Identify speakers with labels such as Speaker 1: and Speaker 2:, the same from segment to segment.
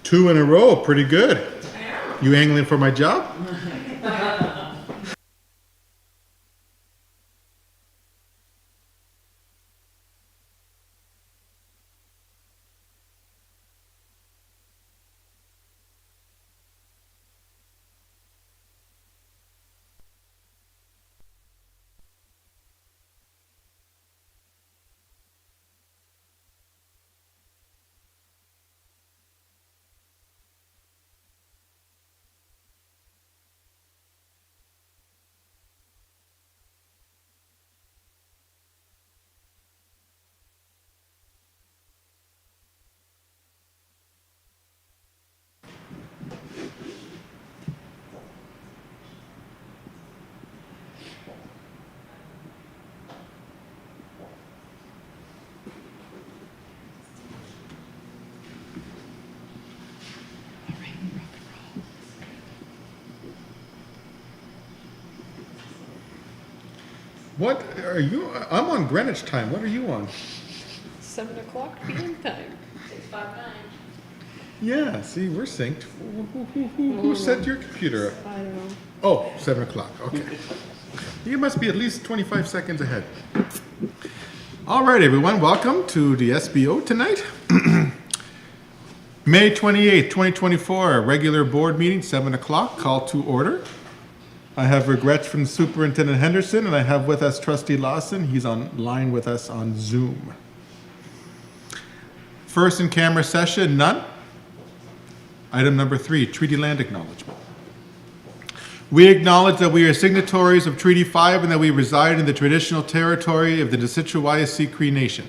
Speaker 1: 2 in a row, pretty good. You angling for my job? What are you? I'm on Greenwich time. What are you on?
Speaker 2: 7 o'clock p.m. time.
Speaker 3: 659.
Speaker 1: Yeah, see, we're synced. Who set your computer up?
Speaker 2: I don't know.
Speaker 1: Oh, 7 o'clock. Okay. You must be at least 25 seconds ahead. All right, everyone. Welcome to the SBO tonight. May 28th, 2024, regular board meeting, 7 o'clock, call to order. I have regrets from Superintendent Henderson, and I have with us Trustee Lawson. He's online with us on Zoom. First in camera session, none. Item number 3, treaty land acknowledgement. We acknowledge that we are signatories of Treaty 5 and that we reside in the traditional territory of the Nisitchawaya Cree Nation.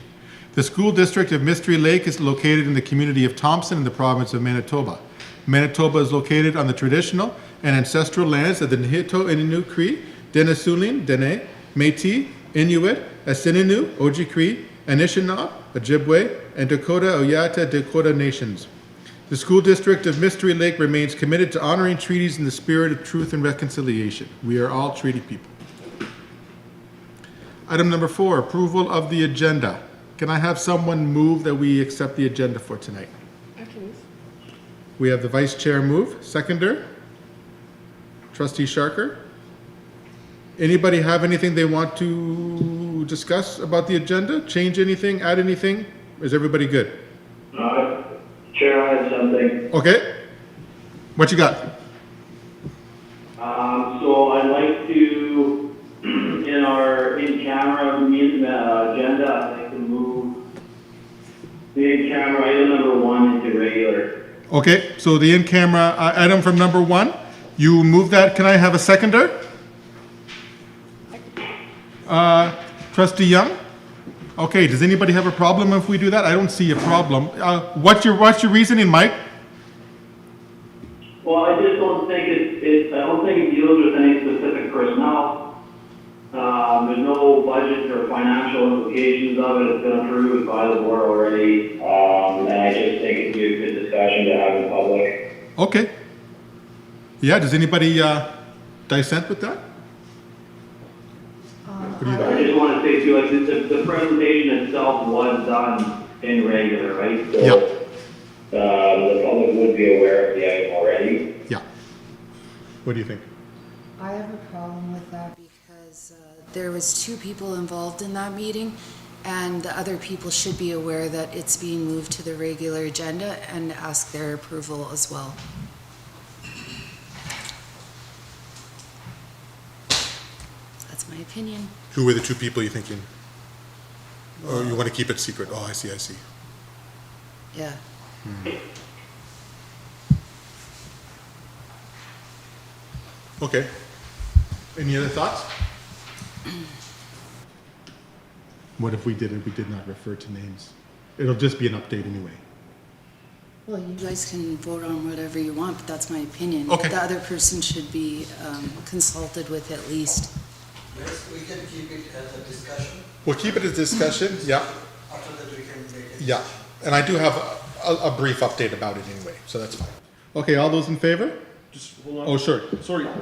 Speaker 1: The school district of Mystery Lake is located in the community of Thompson in the province of Manitoba. Manitoba is located on the traditional and ancestral lands of the Nihito Innu Cree, Denisulin, Dene, Métis, Inuit, Asininu, Oji-Cree, Anishinaabe, Ojibwe, and Dakota Oyata Dakota nations. The school district of Mystery Lake remains committed to honoring treaties in the spirit of truth and reconciliation. We are all treaty people. Item number 4, approval of the agenda. Can I have someone move that we accept the agenda for tonight?
Speaker 2: I can move.
Speaker 1: We have the vice chair move. Seconder? Trustee Sharker? Anybody have anything they want to discuss about the agenda? Change anything? Add anything? Is everybody good?
Speaker 4: Chair, I have something.
Speaker 1: Okay. What you got?
Speaker 4: So I'd like to, in our in-camera agenda, I'd like to move the in-camera item number 1 into regular.
Speaker 1: Okay, so the in-camera item from number 1, you move that. Can I have a seconder? Trustee Young? Okay, does anybody have a problem if we do that? I don't see a problem. What's your reasoning, Mike?
Speaker 4: Well, I just don't think I don't think it deals with any specific personnel. There's no budget or financial implications of it. It's been approved by the board already. And I just think it'd be a good discussion to have in public.
Speaker 1: Okay. Yeah, does anybody dissent with that? What do you
Speaker 4: I just want to say too, like the presentation itself was done in regular, right? So,
Speaker 1: Yep.
Speaker 4: The public would be aware of the item already.
Speaker 1: Yeah. What do you think?
Speaker 5: I have a problem with that because there was 2 people involved in that meeting, and the other people should be aware that it's being moved to the regular agenda and ask their approval as well. That's my opinion.
Speaker 1: Who were the 2 people you're thinking? Oh, you want to keep it secret? Oh, I see.
Speaker 5: Yeah.
Speaker 1: Okay. Any other thoughts? What if we did not refer to names? It'll just be an update anyway.
Speaker 5: Well, you guys can vote on whatever you want, but that's my opinion.
Speaker 1: Okay.
Speaker 5: The other person should be consulted with at least.
Speaker 6: Yes, we can keep it as a discussion.
Speaker 1: We'll keep it as discussion, yeah.
Speaker 6: After that, we can make it.
Speaker 1: Yeah, and I do have a brief update about it anyway, so that's fine. Okay, all those in favor?
Speaker 7: Just hold on.
Speaker 1: Oh, sure.
Speaker 7: Sorry, I'm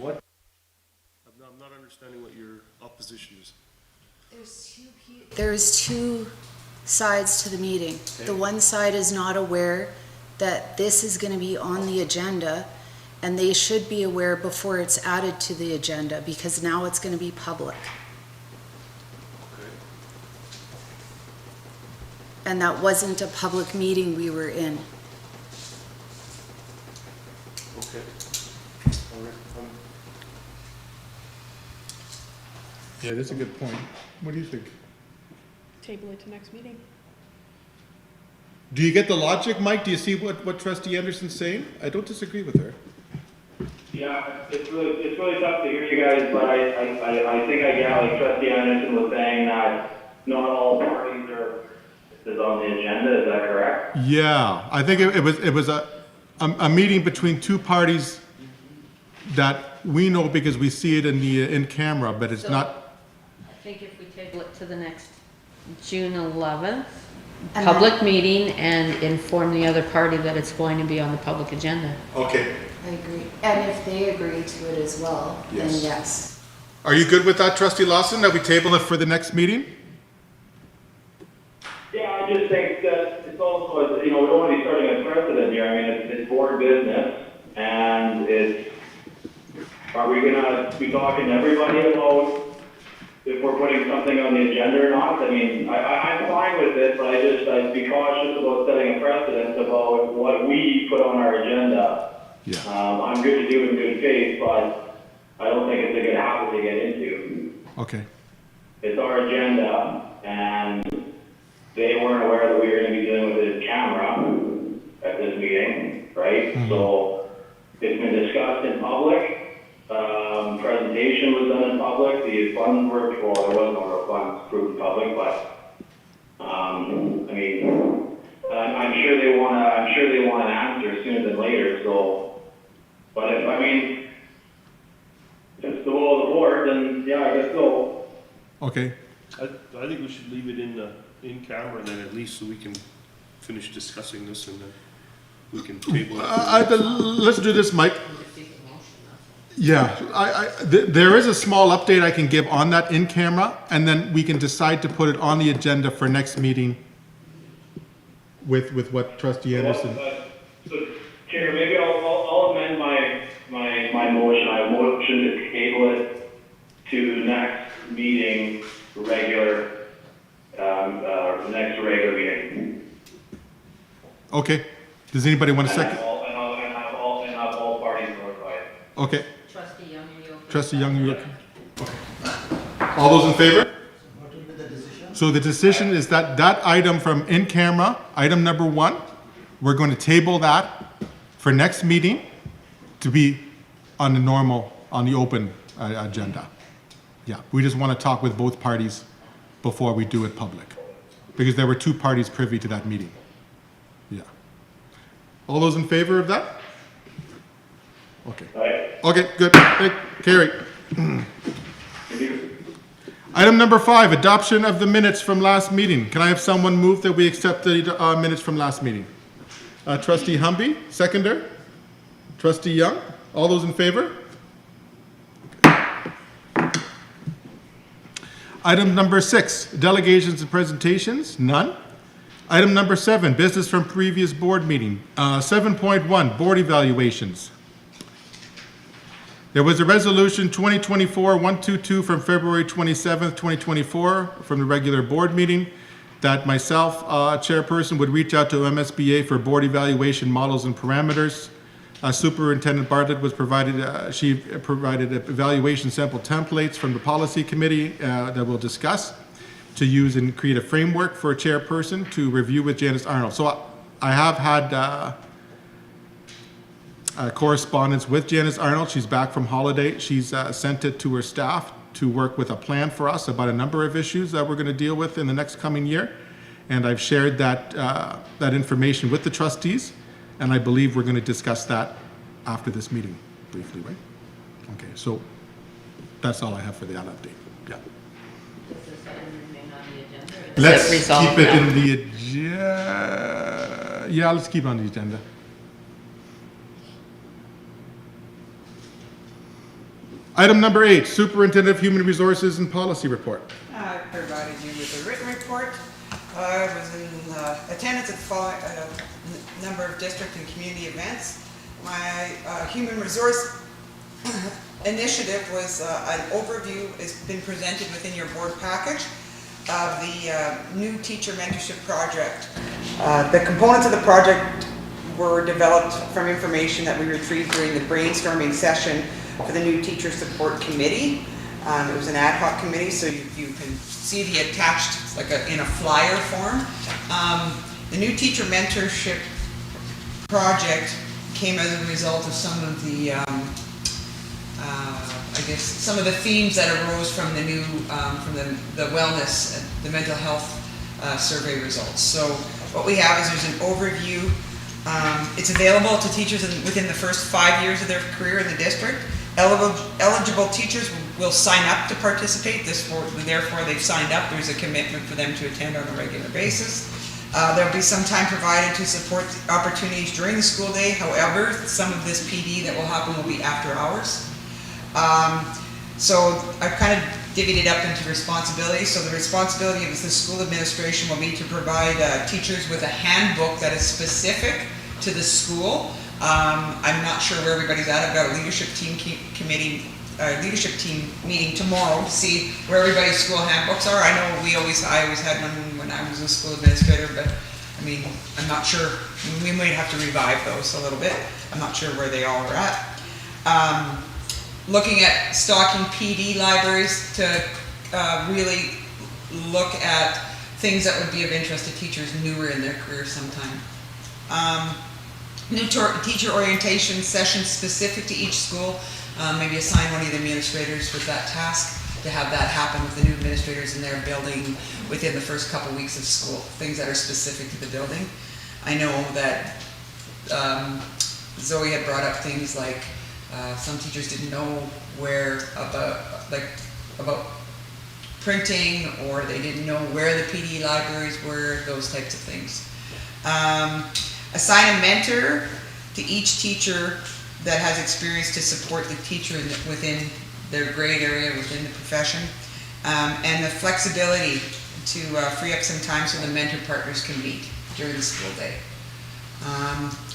Speaker 7: what? I'm not understanding what your opposition is.
Speaker 5: There's sides to the meeting. The one side is not aware that this is gonna be on the agenda, and they should be aware before it's added to the agenda, because now it's gonna be public. And that wasn't a public meeting we were in.
Speaker 7: Okay. All right.
Speaker 1: Yeah, that's a good point. What do you think?
Speaker 2: Table it to next meeting.
Speaker 1: Do you get the logic, Mike? Do you see what Trustee Anderson's saying? I don't disagree with her.
Speaker 4: Yeah, it's really tough to hear you guys, but I think I get, like Trustee Anderson was saying, that not all parties is on the agenda, is that correct?
Speaker 1: Yeah, I think it was a meeting between two parties that we know because we see it in camera, but it's
Speaker 3: So,
Speaker 1: not.
Speaker 3: I think if we table it to the next June 11th,
Speaker 5: And
Speaker 3: public meeting, and inform the other party that it's going to be on the public agenda.
Speaker 1: Okay.
Speaker 5: I agree. And if they agree to it as well, then
Speaker 1: Yes.
Speaker 5: yes.
Speaker 1: Are you good with that, Trustee Lawson, that we table it for the next meeting?
Speaker 4: Yeah, I just think that it's also, we don't want to be starting a precedent here. I mean, it's board business, and are we gonna be talking to everybody about if we're putting something on the agenda or not? I mean, I'm fine with it, but I'd be cautious about setting a precedent about what we put on our agenda.
Speaker 1: Yeah.
Speaker 4: I'm good to do in good faith, but I don't think it's a good habit to get into.
Speaker 1: Okay.
Speaker 4: It's our agenda, and they weren't aware that we were gonna be dealing with it in camera at this meeting, right? So it's been discussed in public, presentation was done in public, the funds were, well, there was no real funds approved in public, but, I mean, I'm sure they want an answer sooner than later, so, but if it's the will of the board, then, yeah, I guess so.
Speaker 1: Okay.
Speaker 7: I think we should leave it in camera, and then at least so we can finish discussing this, and then we can table it.
Speaker 1: Let's do this, Mike. Yeah, there is a small update I can give on that in camera, and then we can decide to put it on the agenda for next meeting with what Trustee Anderson.
Speaker 4: So, Chair, maybe I'll amend my motion. I motion to table it to next meeting, next regular meeting.
Speaker 1: Okay. Does anybody want a
Speaker 4: And
Speaker 1: second?
Speaker 4: have all parties notified.
Speaker 1: Okay.
Speaker 3: Trustee Young, are you okay?
Speaker 1: Trustee Young, you okay? All those in favor?
Speaker 6: What will be the decision?
Speaker 1: So the decision is that item from in camera, item number 1, we're going to table that for next meeting to be on the open agenda. Yeah, we just want to talk with both parties before we do it public, because there were two parties privy to that meeting. Yeah. All those in favor of that? Okay.
Speaker 4: Right?
Speaker 1: Okay, good. Carry. Item number 5, adoption of the minutes from last meeting. Can I have someone move that we accept the minutes from last meeting? Trustee Humby, seconder. Trustee Young, all those in favor? Item number 6, delegations and presentations, none. Item number 7, business from previous board meeting. 7.1, board evaluations. There was a resolution 2024-122 from February 27th, 2024, from the regular board meeting, that myself, chairperson, would reach out to MSBA for board evaluation models and parameters. Superintendent Bartlett was she provided evaluation sample templates from the policy committee that we'll discuss to use and create a framework for a chairperson to review with Janice Arnold. So I have had correspondence with Janice Arnold. She's back from holiday. She's sent it to her staff to work with a plan for us about a number of issues that we're going to deal with in the next coming year. And I've shared that information with the trustees, and I believe we're going to discuss that after this meeting briefly, right? Okay, so that's all I have for the update. Yeah.
Speaker 3: Does this item remain on the agenda? or does
Speaker 1: Let's
Speaker 3: it resolve
Speaker 1: keep it
Speaker 3: now?
Speaker 1: in the agenda. Yeah, let's keep it on the agenda. Item number 8, Superintendent of Human Resources and Policy Report.
Speaker 8: I provided you with a written report. I was in attendance at the following number of district and community events. My human resource initiative was an overview has been presented within your board package of the new teacher mentorship project. The components of the project were developed from information that we retrieved during the brainstorming session for the new teacher support committee. It was an ad hoc committee, so you can see the attached like in a flyer form. The new teacher mentorship project came as a result of some of the, I guess, some of the themes that arose from the new, from the wellness, the mental health survey results. So what we have is there's an overview. It's available to teachers within the first 5 years of their career in the district. Eligible teachers will sign up to participate. Therefore, they've signed up. There's a commitment for them to attend on a regular basis. There'll be some time provided to support opportunities during the school day. However, some of this PD that will happen will be after hours. So I've kind of divvied it up into responsibilities. So the responsibility of the school administration will be to provide teachers with a handbook that is specific to the school. I'm not sure where everybody's at. I've got a leadership team leadership team meeting tomorrow to see where everybody's school handbooks are. I know I always had one when I was a school administrator, but I mean, I'm not sure. We might have to revive those a little bit. I'm not sure where they all are at. Looking at stocking PD libraries to really look at things that would be of interest to teachers newer in their career sometime. New teacher orientation sessions specific to each school. Maybe assign one of the administrators with that task to have that happen with the new administrators in their building within the first couple weeks of school. Things that are specific to the building. I know that Zoe had brought up things like some teachers didn't know about printing, or they didn't know where the PD libraries were, those types of things. Assign a mentor to each teacher that has experience to support the teacher within their grade area, within the profession, and the flexibility to free up some time so the mentor partners can meet during the school day.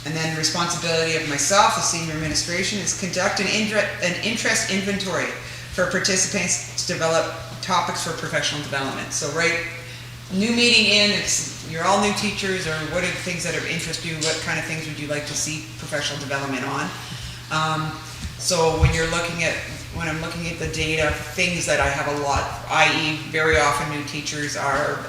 Speaker 8: And then responsibility of myself, the senior administration, is conduct an interest inventory for participants to develop topics for professional development. So new meeting in, you're all new teachers, or what are the things that interest you? What kind of things would you like to see professional development on? So when I'm looking at the data, things that I have a lot, i.e. very often new teachers are,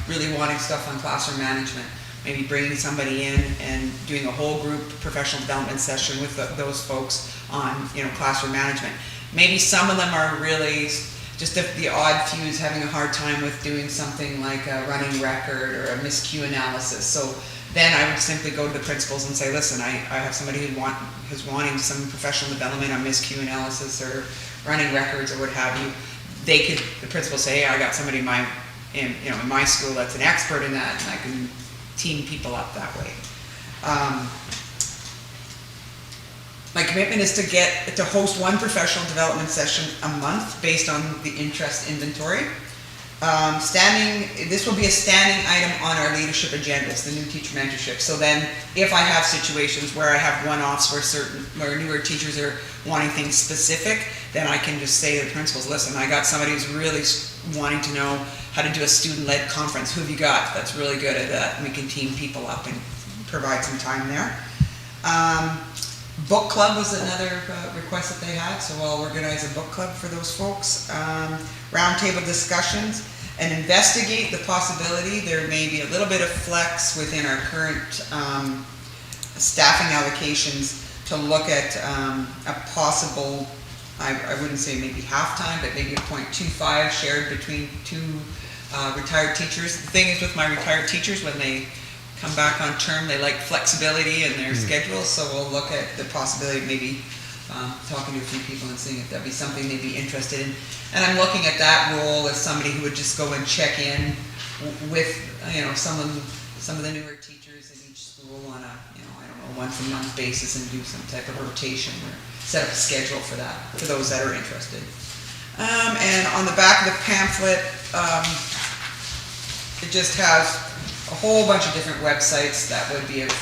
Speaker 8: really wanting stuff on classroom management. Maybe bringing somebody in and doing a whole group professional development session with those folks on, classroom management. Maybe some of them are really just the odd few is having a hard time with doing something like a running record or a miscue analysis. So then I would simply go to the principals and say, listen, I have somebody who's wanting some professional development on miscue analysis or running records or what have you. The principal say, hey, I got somebody in my school that's an expert in that, and I can team people up that way. My commitment is to host one professional development session a month based on the interest inventory. This will be a standing item on our leadership agendas, the new teacher mentorship. So then if I have situations where I have one-offs where newer teachers are wanting things specific, then I can just say to the principals, listen, I got somebody who's really wanting to know how to do a student-led conference. Who have you got that's really good at that? And we can team people up and provide some time there. Book club was another request that they had, so I'll organize a book club for those folks. Roundtable discussions, and investigate the possibility there may be a little bit of flex within our current staffing allocations to look at a possible, I wouldn't say maybe half-time, but maybe a 0.25 shared between two retired teachers. The thing is with my retired teachers, when they come back on term, they like flexibility in their schedules, so we'll look at the possibility of maybe talking to a few people and seeing if that'd be something they'd be interested in. And I'm looking at that role as somebody who would just go and check in with, some of the newer teachers in each school on a, once a month basis, and do some type of rotation or set up a schedule for that, for those that are interested. And on the back of the pamphlet, it just has a whole bunch of different websites that would be of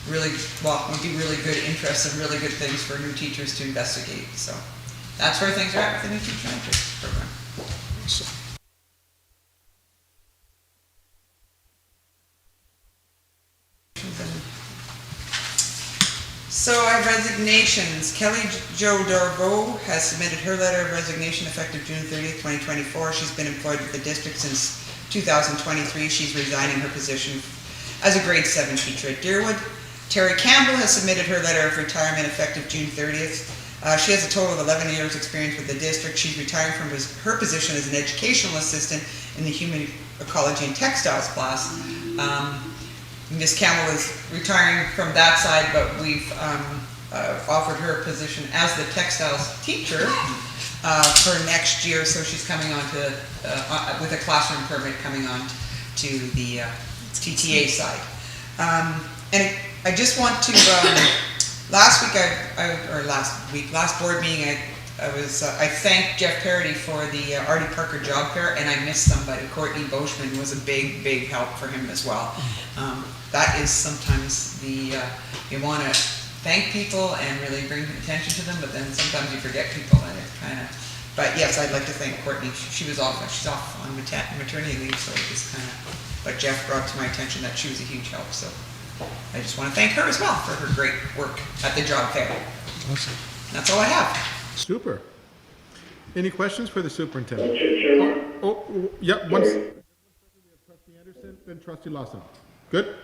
Speaker 8: really, well, would be really good interest and really good things for new teachers to investigate. So that's where things are at with the new teacher interest program. So I have resignations. Kelly Jo Darbo has submitted her letter of resignation effective June 30th, 2024. She's been employed with the district since 2023. She's resigning her position as a grade 7 teacher at Deerwood. Terry Campbell has submitted her letter of retirement effective June 30th. She has a total of 11 years experience with the district. She's retiring from her position as an educational assistant in the human ecology and textiles class. Ms. Campbell is retiring from that side, but we've offered her a position as the textiles teacher for next year, so she's coming on to, with a classroom permit coming on to the TTA side. And I just want to, last board meeting, I thanked Jeff Parody for the Artie Parker job fair, and I missed somebody. Courtney Boschman was a big help for him as well. That is sometimes the, you want to thank people and really bring attention to them, but then sometimes you forget people and it kind of, but yes, I'd like to thank Courtney. She's off on maternity leave, so it was kind of, but Jeff brought to my attention that she was a huge help, so I just want to thank her as well for her great work at the job fair.
Speaker 1: Awesome.
Speaker 8: That's all I have.
Speaker 1: Super. Any questions for the superintendent?
Speaker 4: Chairman?
Speaker 1: Yeah, once. Trustee Anderson, then Trustee Lawson. Good?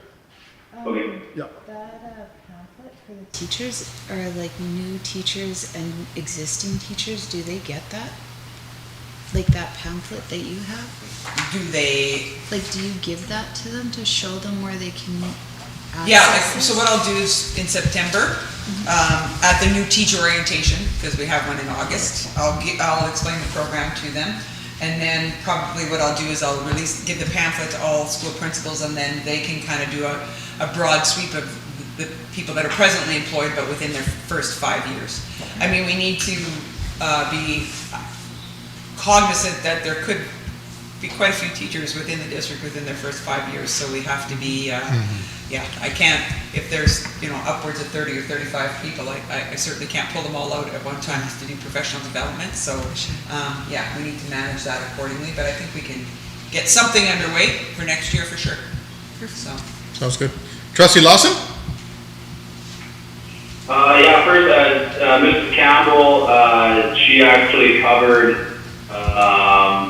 Speaker 4: Okay.
Speaker 1: Yeah.
Speaker 5: That pamphlet for the teachers are like new teachers and existing teachers. Do they get that? Like that pamphlet that you have?
Speaker 8: Do they?
Speaker 5: Like, do you give that to them to show them where they can access
Speaker 8: Yeah,
Speaker 5: it?
Speaker 8: so what I'll do is in September, at the new teacher orientation, because we have one in August, I'll explain the program to them. And then probably what I'll do is I'll give the pamphlet to all school principals, and then they can kind of do a broad sweep of the people that are presently employed, but within their first 5 years. I mean, we need to be cognizant that there could be quite a few teachers within the district within their first 5 years, so we have to be, yeah, I can't, if there's, upwards of 30 or 35 people, I certainly can't pull them all out at one time just to do professional development, so, yeah, we need to manage that accordingly, but I think we can get something underway for next year for sure. So.
Speaker 1: Sounds good. Trustee Lawson?
Speaker 4: Yeah, first, Mrs. Campbell, she actually covered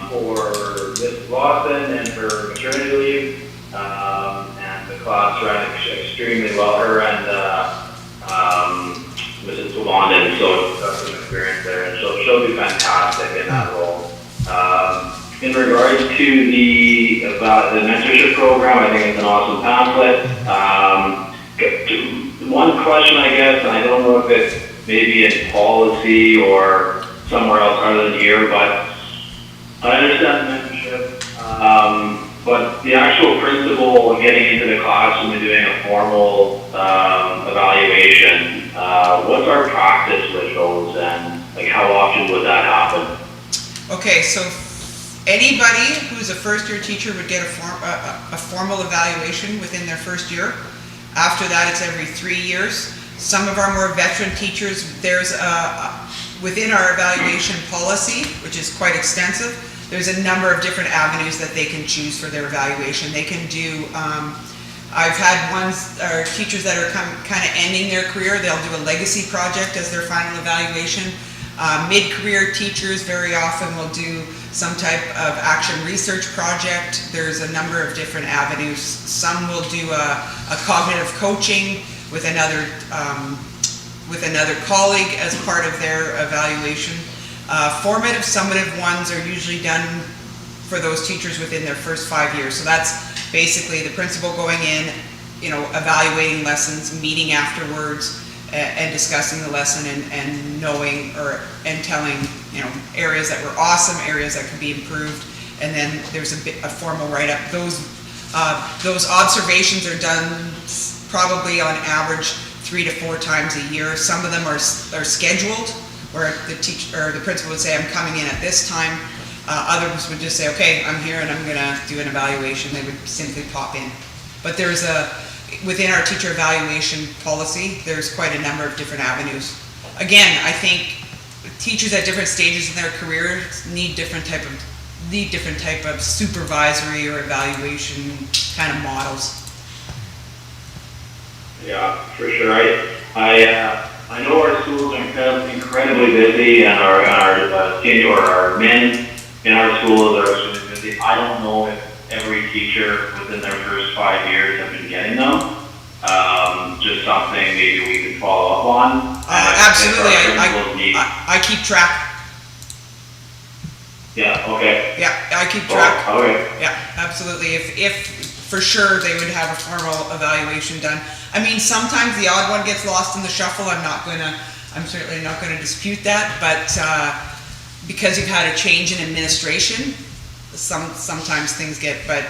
Speaker 4: for Mrs. Lawson and her maternity leave, and the class ran extremely well. Her and Mrs. Lavondon, so got some experience there, and she'll be fantastic in that role. In regards to the mentorship program, I think it's an awesome pamphlet. One question, I guess, and I don't know if it's maybe in policy or somewhere else other than here, but I understand mentorship, but the actual principal getting into the classroom and doing a formal evaluation, what's our practice with those, and like how often would that happen?
Speaker 8: Okay, so anybody who's a first-year teacher would get a formal evaluation within their first year. After that, it's every 3 years. Some of our more veteran teachers, there's within our evaluation policy, which is quite extensive, there's a number of different avenues that they can choose for their evaluation. They can do, I've had teachers that are kind of ending their career, they'll do a legacy project as their final evaluation. Mid-career teachers very often will do some type of action research project. There's a number of different avenues. Some will do a cognitive coaching with another colleague as part of their evaluation. Formative, summative ones are usually done for those teachers within their first 5 years. So that's basically the principal going in, evaluating lessons, meeting afterwards, and discussing the lesson and knowing and telling areas that were awesome, areas that could be improved, and then there's a formal write-up. Those observations are done probably on average 3 to 4 times a year. Some of them are scheduled, where the teacher or the principal would say, "I'm coming in at this time." Others would just say, okay, I'm here and I'm gonna do an evaluation. They would simply pop in. But within our teacher evaluation policy, there's quite a number of different avenues. Again, I think teachers at different stages in their career need different type of supervisory or evaluation kind of models.
Speaker 4: Yeah, for sure. I know our schools are incredibly busy, and our men in our schools are extremely busy. I don't know if every teacher within their first 5 years have been getting them. Just something maybe we could follow up on.
Speaker 8: Absolutely,
Speaker 4: If our principals need-
Speaker 8: I keep track.
Speaker 4: Yeah, okay.
Speaker 8: Yeah, I keep track.
Speaker 4: Oh, okay.
Speaker 8: Yeah, absolutely. If for sure they would have a formal evaluation done. I mean, sometimes the odd one gets lost in the shuffle. I'm certainly not gonna dispute that, but because you've had a change in administration, sometimes things but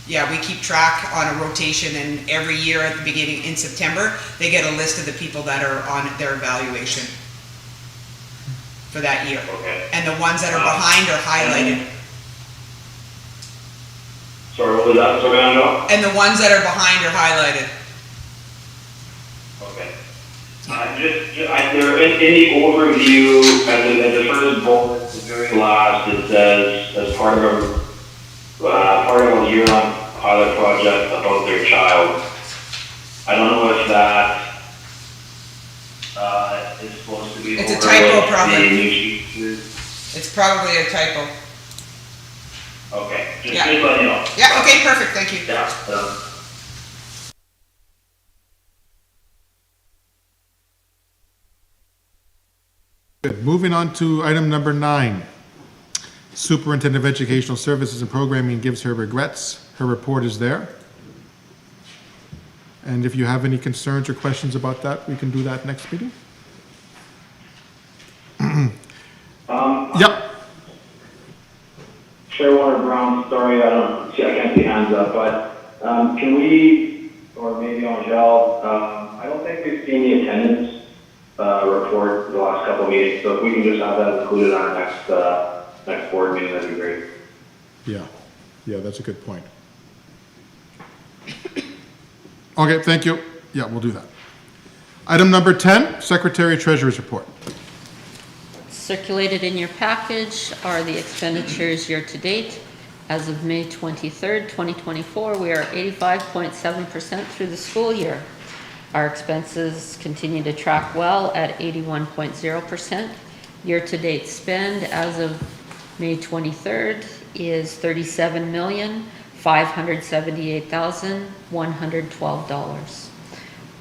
Speaker 8: yeah, we keep track on a rotation, and every year at the beginning in September, they get a list of the people that are on their evaluation for that year.
Speaker 4: Okay.
Speaker 8: And the ones that are behind are highlighted.
Speaker 4: Sorry, what was that? Sorry, Angela?
Speaker 8: And the ones that are behind are highlighted.
Speaker 4: Okay. There in the overview, at the first bullet, the very last, it says, as part of a year-long pilot project about their child. I don't know if that is supposed to be
Speaker 8: It's a
Speaker 4: over
Speaker 8: typo,
Speaker 4: with
Speaker 8: probably.
Speaker 4: the new teachers.
Speaker 8: It's probably a typo.
Speaker 4: Okay, just
Speaker 8: Yeah.
Speaker 4: let me know.
Speaker 8: Yeah, okay, perfect, thank you.
Speaker 4: Yeah.
Speaker 1: Good. Moving on to item number 9. Superintendent of Educational Services and Programming gives her regrets. Her report is there. And if you have any concerns or questions about that, we can do that next meeting. Yep.
Speaker 4: Chair Warner Brown, sorry, I can't see hands up, but can we, or maybe Angel, I don't think we've seen the attendance report the last couple of meetings, so if we can just have that included on our next board meeting, that'd be great.
Speaker 1: Yeah, that's a good point. Okay, thank you. Yeah, we'll do that. Item number 10, Secretary Treasurer's Report.
Speaker 3: Circulated in your package are the expenditures year-to-date. As of May 23rd, 2024, we are 85.7% through the school year. Our expenses continue to track well at 81.0%. Year-to-date spend as of May 23rd is $37,578,112.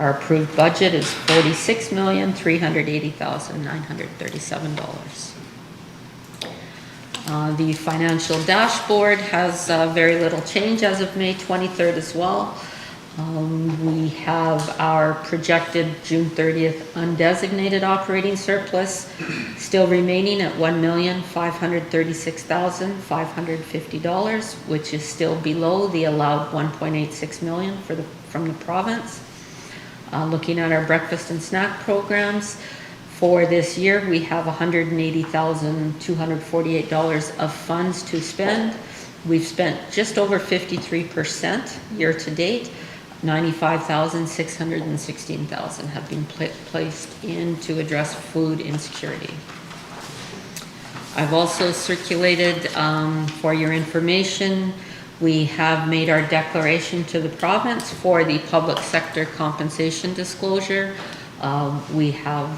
Speaker 3: Our approved budget is $46,380,937. The financial dashboard has very little change as of May 23rd as well. We have our projected June 30th undesignated operating surplus still remaining at $1,536,550, which is still below the allowed $1.86 million from the province. Looking at our breakfast and snack programs, for this year, we have $180,248 of funds to spend. We've spent just over 53% year to date. 95,616,000 have been placed in to address food insecurity. I've also circulated, for your information, we have made our declaration to the province for the public sector compensation disclosure. We have,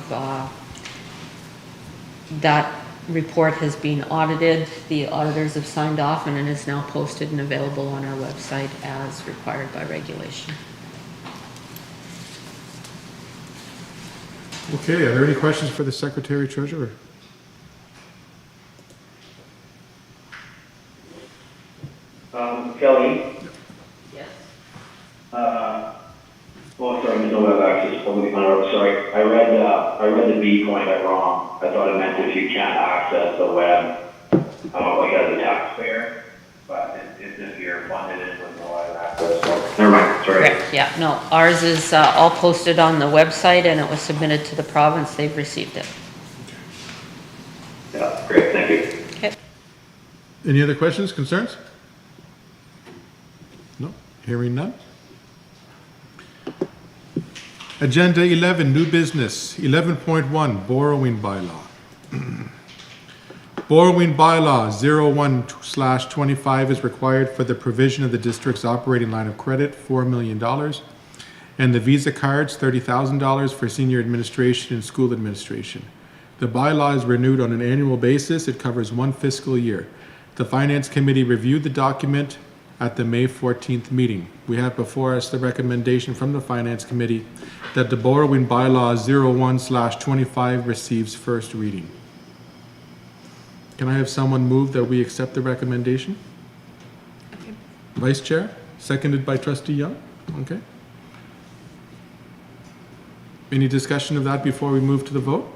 Speaker 3: that report has been audited. The auditors have signed off and it is now posted and available on our website as required by regulation.
Speaker 1: Okay, are there any questions for the Secretary Treasurer?
Speaker 4: Kelly?
Speaker 3: Yes.
Speaker 4: Well, sorry, I don't have access. Sorry, I read the B point wrong. I thought it meant if you can't access the web, like as a taxpayer, but it's if you're funded in with no other access. So, never mind, sorry.
Speaker 3: Correct, yeah, no, ours is all posted on the website and it was submitted to the province. They've received it.
Speaker 4: Yeah, great, thank you.
Speaker 3: Okay.
Speaker 1: Any other questions, concerns? No, hearing none. Agenda 11, new business. 11.1, borrowing bylaw. Borrowing bylaw 01/25 is required for the provision of the district's operating line of credit, $4 million, and the Visa cards, $30,000 for senior administration and school administration. The bylaw is renewed on an annual basis. It covers one fiscal year. The Finance Committee reviewed the document at the May 14th meeting. We have before us the recommendation from the Finance Committee that the borrowing bylaw 01/25 receives first reading. Can I have someone move that we accept the recommendation?
Speaker 2: Okay.
Speaker 1: Vice Chair, seconded by Trustee Young. Okay. Any discussion of that before we move to the vote?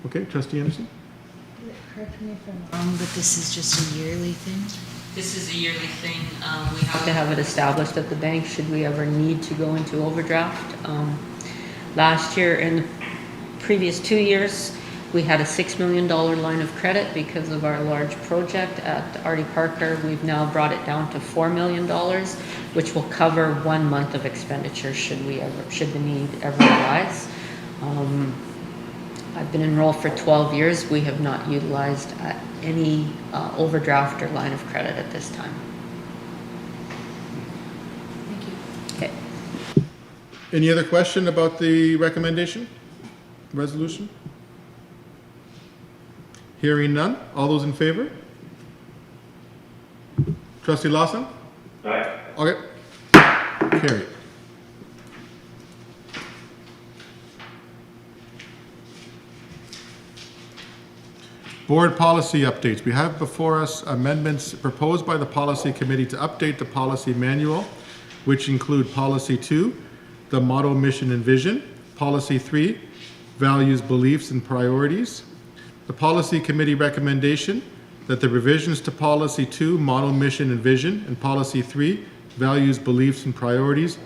Speaker 1: Okay, Trustee Anderson?
Speaker 5: Correct me if I'm wrong, but this is just a yearly thing?
Speaker 3: This is a yearly thing. We have to have it established at the bank should we ever need to go into overdraft. Last year and the previous 2 years, we had a $6 million line of credit because of our large project at Artie Parker. We've now brought it down to $4 million, which will cover 1 month of expenditure should the need ever arise. I've been enrolled for 12 years. We have not utilized any overdraft or line of credit at this time.
Speaker 5: Thank you.
Speaker 3: Okay.
Speaker 1: Any other question about the recommendation, resolution? Hearing none. All those in favor? Trustee Lawson?
Speaker 4: Aye.
Speaker 1: Okay. Carried. Board policy updates. We have before us amendments proposed by the Policy Committee to update the policy manual, which include Policy 2, the motto, mission, and vision, Policy 3, values, beliefs, and priorities. The Policy Committee recommendation that the revisions to Policy 2, motto, mission, and vision, and Policy 3, values, beliefs, and priorities,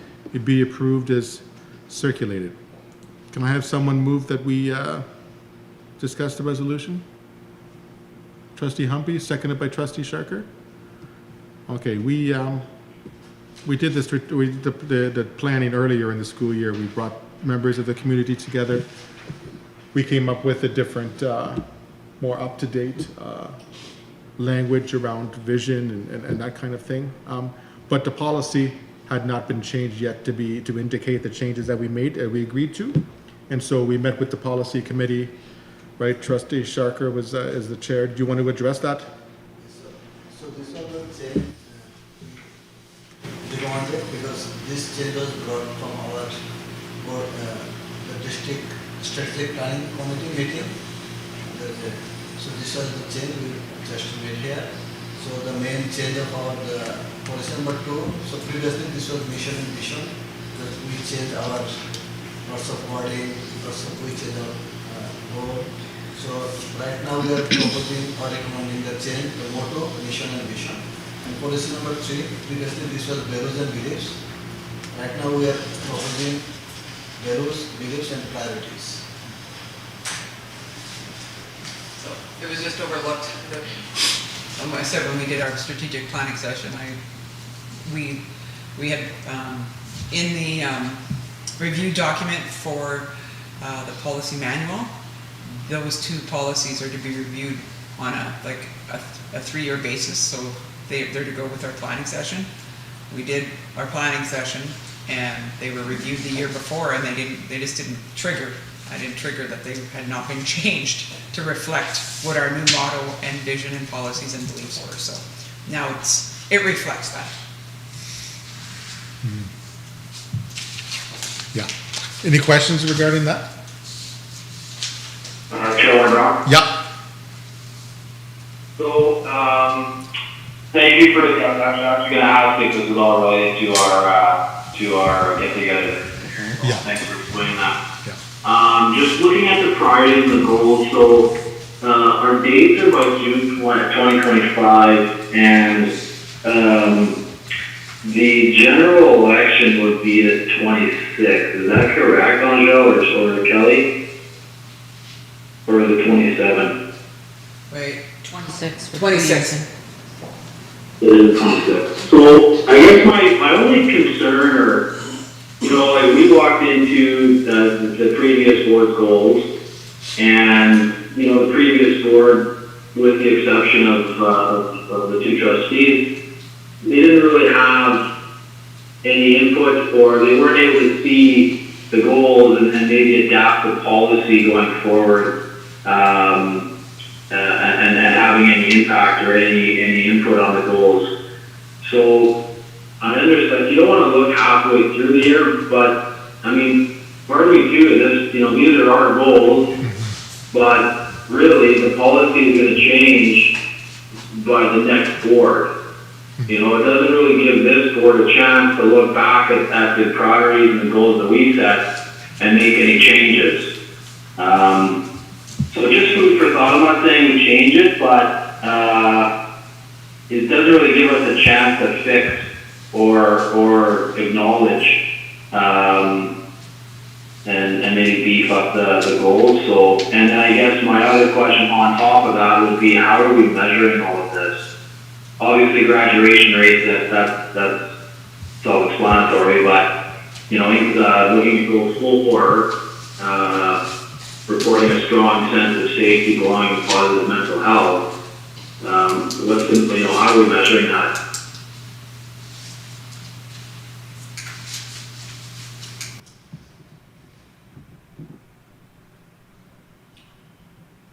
Speaker 1: be approved as circulated. Can I have someone move that we discuss the resolution? Trustee Humpy, seconded by Trustee Sharker. Okay, we did this. We did the planning earlier in the school year. We brought members of the community together. We came up with a different, more up-to-date language around vision and that kind of thing. But the policy had not been changed yet to indicate the changes that we made, we agreed to. And so we met with the policy committee, right? Trustee Sharker was is the chair. Do you want to address that?
Speaker 6: So this was the change we wanted because this change was brought from our board, the district strategic planning committee meeting. So this was the change we just made here. So the main change of our the policy number 2. So previously this was mission and vision. But we changed our lots of wording, we changed our goal. So right now we are proposing or recommending the change, the motto, mission and vision. And policy number 3, previously this was values and beliefs. Right now we are proposing values, beliefs and priorities.
Speaker 8: So it was just overlooked. I said when we did our strategic planning session, we had in the review document for the policy manual, those 2 policies are to be reviewed on a 3-year basis. So they're to go with our planning session. We did our planning session, and they were reviewed the year before, and they just didn't trigger. I didn't trigger that they had not been changed to reflect what our new motto and vision and policies and beliefs were. So now it reflects that.
Speaker 1: Yeah. Any questions regarding that?
Speaker 4: Chairman Brown?
Speaker 1: Yeah.
Speaker 4: So, thank you for the, I'm actually gonna ask if this is all related to our get together.
Speaker 1: Yeah.
Speaker 4: Thanks for explaining that.
Speaker 1: Yeah.
Speaker 4: Just looking at the priorities and the goals, so, our dates are by June 2025, and, the general election would be the 26th. Is that correct, Angel or Kelly? Or is it 27?
Speaker 8: Wait,
Speaker 3: 26. for
Speaker 8: 26.
Speaker 3: Cleveland.
Speaker 4: It is 26. So I guess my only concern, or, you know, like we walked into the previous board's goals, and, you know, the previous board, with the exception of the two trustees, they didn't really have any input, or they weren't able to see the goals and maybe adapt the policy going forward, and having any impact or any input on the goals. So I understand you don't want to look halfway through the year, but I mean, part of me too is this, you know, these are our goals, but really the policy is going to change by the next board. You know, it doesn't really give this board a chance to look back at the priorities and goals that we set and make any changes. So just food for thought. I'm not saying we change it, but it doesn't really give us a chance to fix or acknowledge and maybe beef up the goals. So, and I guess my other question on top of that would be, how are we measuring all of this? Obviously, graduation rates, that's self-explanatory, but, you know, looking at goal 4, reporting a strong sense of safety, belonging, and positive mental health. How are we measuring that?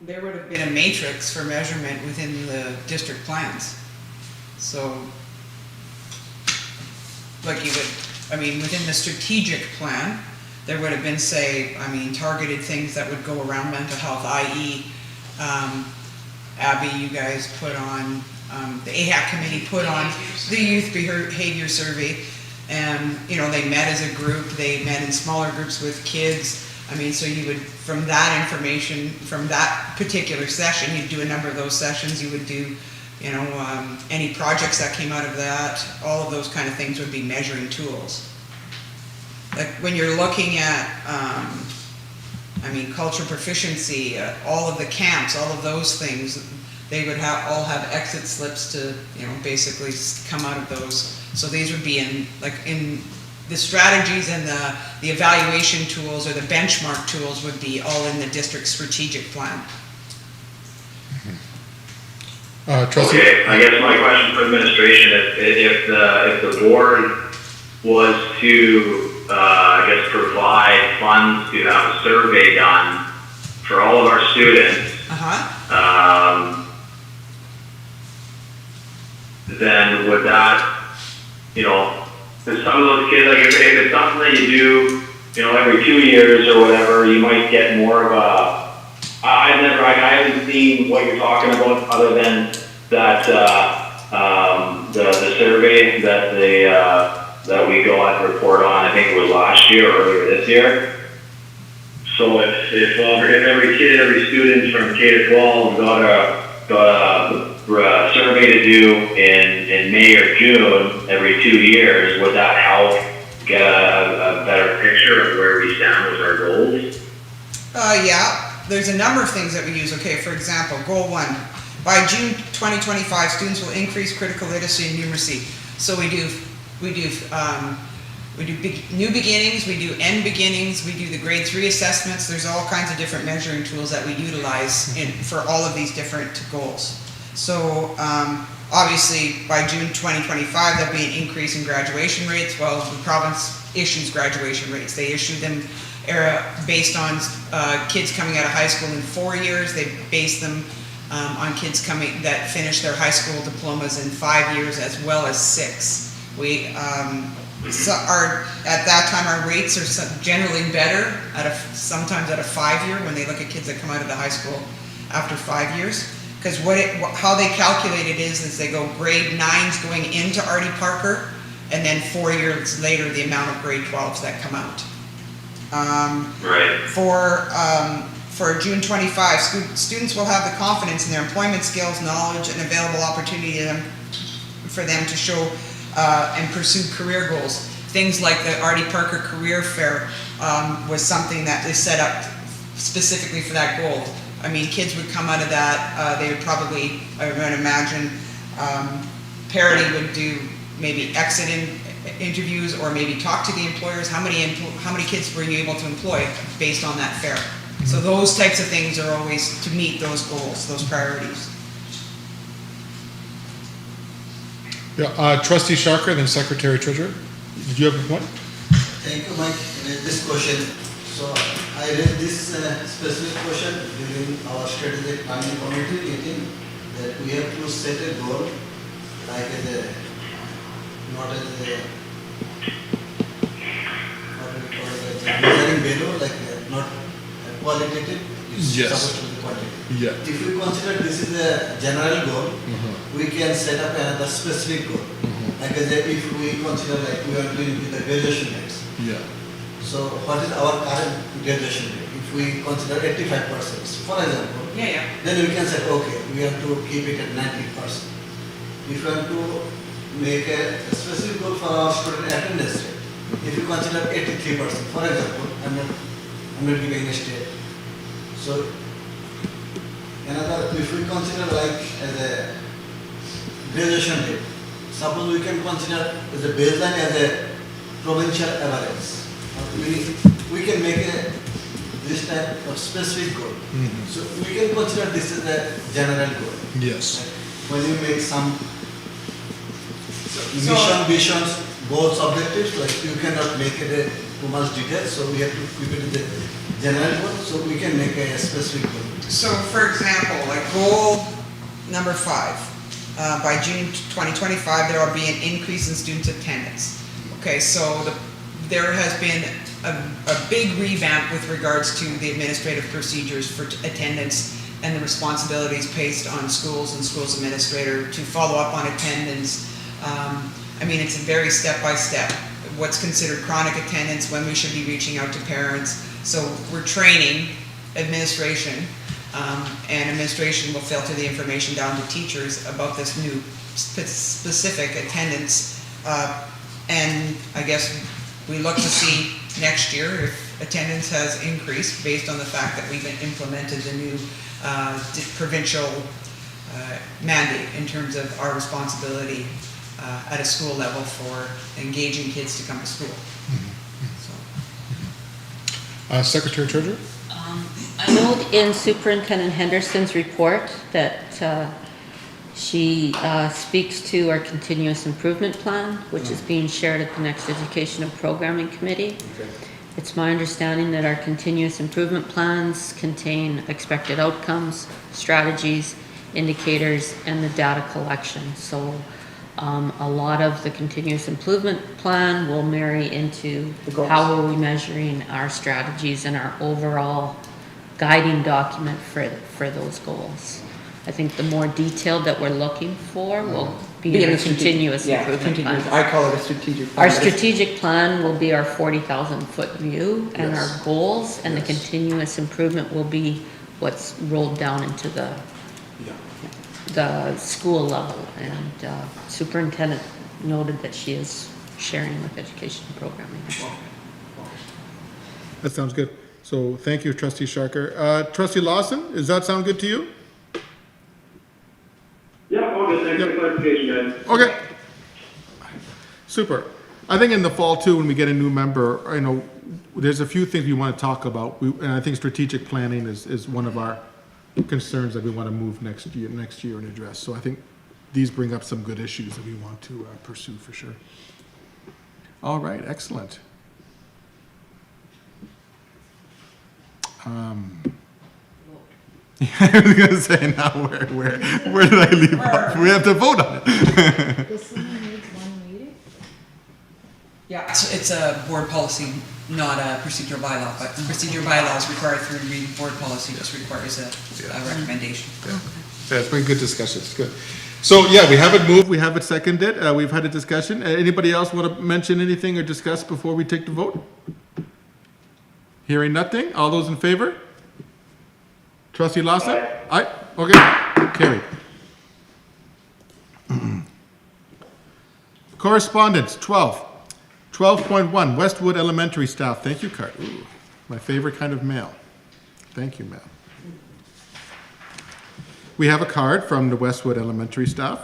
Speaker 8: There would have been a matrix for measurement within the district plans. So, like you would, I mean, within the strategic plan, there would have been, say, I mean, targeted things that would go around mental health, i.e., Abby, you guys put on, the AHAC committee put on the youth behavior survey, and, you know, they met as a group, they met in smaller groups with kids. I mean, so you would, from that information, from that particular session, you'd do a number of those sessions, you would do, you know, any projects that came out of that, all of those kind of things would be measuring tools. Like when you're looking at, I mean, cultural proficiency, all of the camps, all of those things, they would all have exit slips to, you know, basically come out of those. So these would be in the strategies and the evaluation tools or the benchmark tools would be all in the district strategic plan.
Speaker 1: Trustee?
Speaker 4: Okay, I guess my question for administration is if the board was to, I guess, provide funds to have a survey done for all of our students, then would that, you know, and some of those kids, like if it's something that you do, you know, every 2 years or whatever, you might get more of a, I haven't seen what you're talking about other than that, the survey that we got a report on, I think it was last year or earlier this year. So if every kid, every student from K to 12 got a survey to do in May or June every 2 years, would that help get a better picture of where we stand with our goals?
Speaker 8: Yeah, there's a number of things that we use. Okay, for example, goal 1, by June 2025, students will increase critical literacy and numeracy. So we do new beginnings, we do end beginnings, we do the grade 3 assessments. There's all kinds of different measuring tools that we utilize for all of these different goals. So obviously by June 2025 there'll be an increase in graduation rates. Well, the province issues graduation rates. They issue them based on kids coming out of high school in 4 years. They base them on kids that finish their high school diplomas in 5 years as well as 6. We at that time our rates are generally better sometimes at a 5 year when they look at kids that come out of the high school after 5 years. Because how they calculate it is they go grade 9s going into Artie Parker, and then 4 years later the amount of grade 12s that come out.
Speaker 4: Right.
Speaker 8: For June 25, students will have the confidence in their employment skills, knowledge, and available opportunity for them to show and pursue career goals. Things like the Artie Parker Career Fair was something that is set up specifically for that goal. I mean, kids would come out of that, they would probably, I would imagine, Parity would do maybe exit interviews or maybe talk to the employers. How many kids were you able to employ based on that fair? So those types of things are always to meet those goals, those priorities.
Speaker 1: Yeah, Trustee Sharkar, then Secretary Treasurer. Did you have a point?
Speaker 6: Thank you, Mike. This question, so I read this specific question during our strategic planning committee meeting, that we have to set a goal, like not as a, what do we call it, as a measuring value, like not qualitative, it's
Speaker 1: Yes.
Speaker 6: supposed to be quantitative.
Speaker 1: Yeah.
Speaker 6: If we consider this is a general goal, we can set up another specific goal. Like if we consider like we are doing with the graduation rates.
Speaker 1: Yeah.
Speaker 6: So what is our current graduation rate? If we consider 85%, for example,
Speaker 8: Yeah.
Speaker 6: then we can say, okay, we have to keep it at 90%. If we have to make a specific goal for our student attendance rate, if you consider 83%, for example, I'm not giving a state. So another, if we consider like as a graduation rate, suppose we can consider as a baseline as a provincial average. We can make this type of specific goal. So we can consider this as a general goal.
Speaker 1: Yes.
Speaker 6: When you make some mission, visions, goals, objectives, like you cannot make it too much detail, so we have to keep it in the general goal, so we can make a specific goal.
Speaker 8: So for example, like goal number 5, by June 2025, there will be an increase in student attendance. Okay, so there has been a big revamp with regards to the administrative procedures for attendance and the responsibilities placed on schools and schools administrator to follow up on attendance. I mean, it's a very step-by-step. What's considered chronic attendance, when we should be reaching out to parents. So we're training administration, and administration will filter the information down to teachers about this new specific attendance. And I guess we look to see next year if attendance has increased based on the fact that we've implemented the new provincial mandate in terms of our responsibility at a school level for engaging kids to come to school. So.
Speaker 1: Secretary Treasurer.
Speaker 3: I note in Superintendent Henderson's report that she speaks to our continuous improvement plan, which is being shared at the next Education and Programming Committee.
Speaker 1: Okay.
Speaker 3: It's my understanding that our continuous improvement plans contain expected outcomes, strategies, indicators, and the data collection. So a lot of the continuous improvement plan will marry into how are we measuring our strategies and our overall guiding document for those goals. I think the more detailed that we're looking for will be in the continuous improvement plan.
Speaker 9: I call it a strategic plan.
Speaker 3: Our strategic plan will be our 40,000 foot view and our goals, and the continuous improvement will be what's rolled down into the school level. And superintendent noted that she is sharing with Education and Programming.
Speaker 1: That sounds good. So thank you, Trustee Sharkar. Trustee Lawson, does that sound good to you?
Speaker 4: Yeah, all good. Thanks for the clarification, guys.
Speaker 1: Okay. Super. I think in the fall too, when we get a new member, there's a few things we want to talk about. And I think strategic planning is one of our concerns that we want to move next year and address. So I think these bring up some good issues that we want to pursue for sure. All right, excellent. I was gonna say now where did I leave off? We have to vote on it.
Speaker 5: This only needs one reading?
Speaker 8: Yeah, it's a board policy, not a procedural bylaw, but procedural bylaws require 3 reading, board policy just requires a recommendation.
Speaker 1: Yeah, it's been good discussion. It's good. So yeah, we have it moved. We have it seconded. We've had a discussion. Anybody else want to mention anything or discuss before we take the vote? Hearing nothing. All those in favor? Trustee Lawson? Aye. Okay. Carried. Correspondence 12. 12.1 Westwood Elementary staff. Thank you card. Ooh, my favorite kind of mail. Thank you, ma'am. We have a card from the Westwood Elementary staff.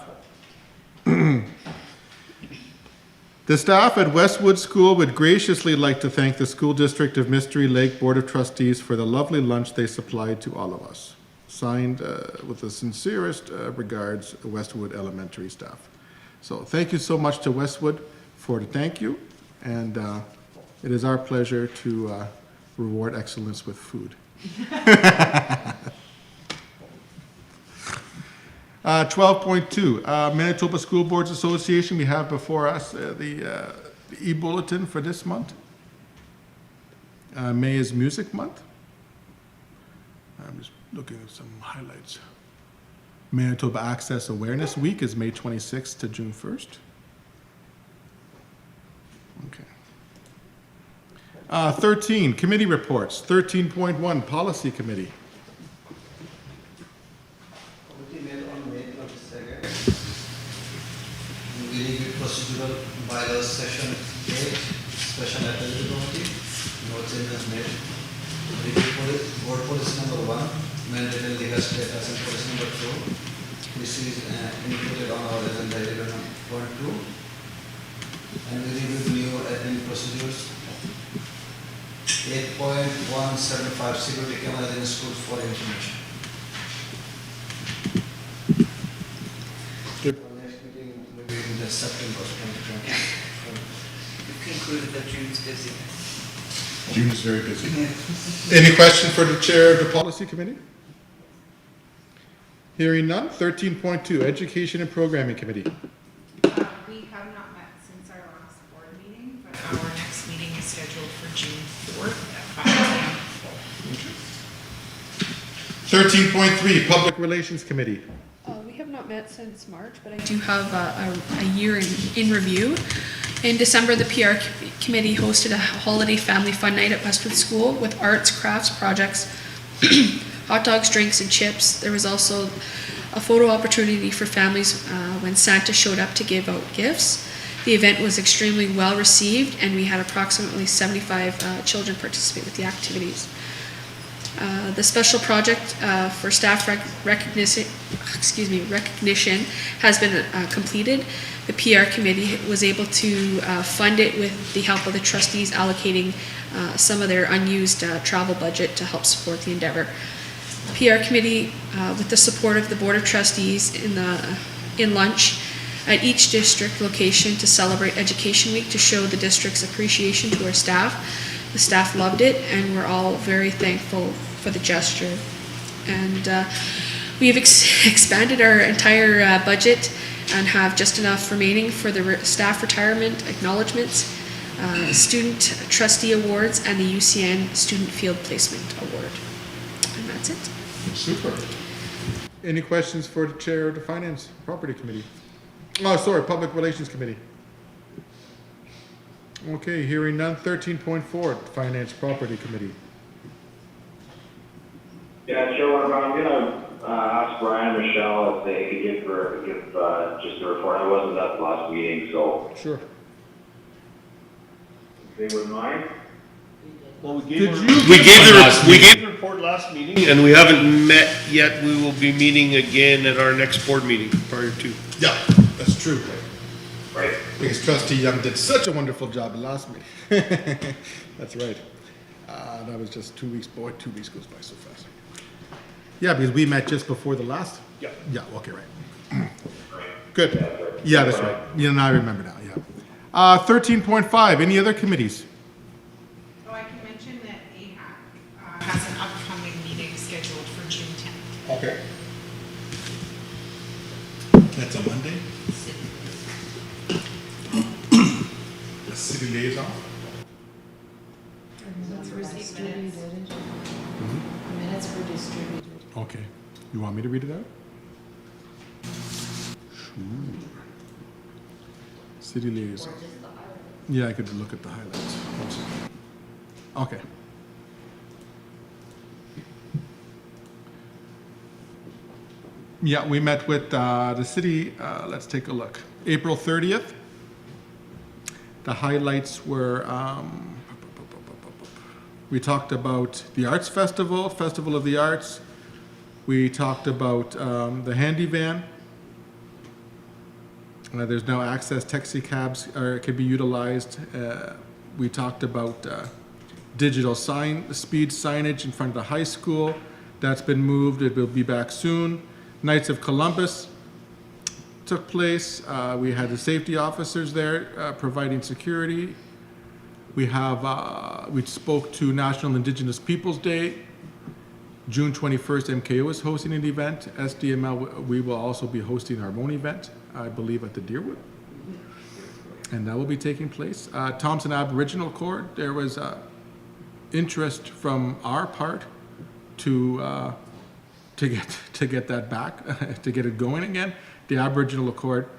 Speaker 1: The staff at Westwood School would graciously like to thank the School District of Mystery Lake Board of Trustees for the lovely lunch they supplied to all of us. Signed with the sincerest regards, Westwood Elementary staff. So thank you so much to Westwood for the thank you, and it is our pleasure to reward excellence with food. 12.2, Manitoba School Boards Association, we have before us the e-bulletin for this month. May is Music Month. I'm just looking at some highlights. Manitoba Access Awareness Week is May 26th to June 1st. Okay. 13, committee reports. 13.1, Policy Committee.
Speaker 6: Committee met on May 22nd. We reviewed procedural bylaws section 8, special appellate committee. No changes made. Review board policy number 1, mandatory legal status, and policy number 2. This is included on our agenda 11.2. And we reviewed new admin procedures. 8.175, security cameras in schools for information.
Speaker 1: Good.
Speaker 6: Our next meeting will be in September 2020.
Speaker 8: We've concluded that June's busy.
Speaker 1: June is very busy. Any question for the chair of the Policy Committee? Hearing none. 13.2, Education and Programming Committee.
Speaker 9: We have not met since our last board meeting, but our next meeting is scheduled for June 4th at 5 p.m.
Speaker 1: 13.3, Public Relations Committee.
Speaker 2: We have not met since March, but I do have a year in review. In December, the PR committee hosted a holiday family fun night at Westwood School with arts, crafts, projects, hot dogs, drinks, and chips. There was also a photo opportunity for families when Santa showed up to give out gifts. The event was extremely well received, and we had approximately 75 children participate with the activities. The special project for staff recognition has been completed. The PR committee was able to fund it with the help of the trustees allocating some of their unused travel budget to help support the endeavor. PR committee, with the support of the Board of Trustees in lunch at each district location to celebrate Education Week to show the district's appreciation to our staff. The staff loved it, and we're all very thankful for the gesture. And we have expanded our entire budget and have just enough remaining for the staff retirement acknowledgements, student trustee awards, and the UCN Student Field Placement Award. And that's it.
Speaker 1: Super. Any questions for the chair of the Finance Property Committee? Oh, sorry, Public Relations Committee. Okay, hearing none. 13.4, Finance Property Committee.
Speaker 4: Yeah, sure. I'm gonna ask Brian and Michelle if they could give just a report. I wasn't at the last meeting, so
Speaker 1: Sure.
Speaker 4: if they wouldn't mind.
Speaker 7: Well, we
Speaker 1: Did
Speaker 7: gave the report last meeting, and we haven't met yet. We will be meeting again at our next board meeting prior to.
Speaker 1: Yeah, that's true.
Speaker 4: Right.
Speaker 1: Because Trustee Young did such a wonderful job the last meeting. That's right. That was just 2 weeks. Boy, 2 weeks goes by so fast. Yeah, because we met just before the last.
Speaker 7: Yeah.
Speaker 1: Yeah. Okay. Right. Good. Yeah, that's right. Yeah, now I remember now. Yeah. 13.5. Any other committees?
Speaker 9: Oh, I can mention that AHAC has an upcoming meeting scheduled for June 10th.
Speaker 1: Okay. That's a Monday. A city liaison.
Speaker 5: Minutes were distributed. Minutes were distributed.
Speaker 1: Okay. You want me to read it out? Sure. City liaison. Yeah, I could look at the highlights. One second. Okay. Yeah, we met with the city, let's take a look. April 30th. The highlights were, we talked about the Arts Festival, Festival of the Arts. We talked about the handy van. There's no access, taxi cabs could be utilized. We talked about digital speed signage in front of the high school. That's been moved, it will be back soon. Knights of Columbus took place. We had the safety officers there providing security. We spoke to National Indigenous Peoples Day. June 21st, MKO is hosting an event. SDML, we will also be hosting our own event, I believe at the Deerwood. And that will be taking place. Thompson Aboriginal Court, there was interest from our part to get that back, to get it going again. The Aboriginal Accord,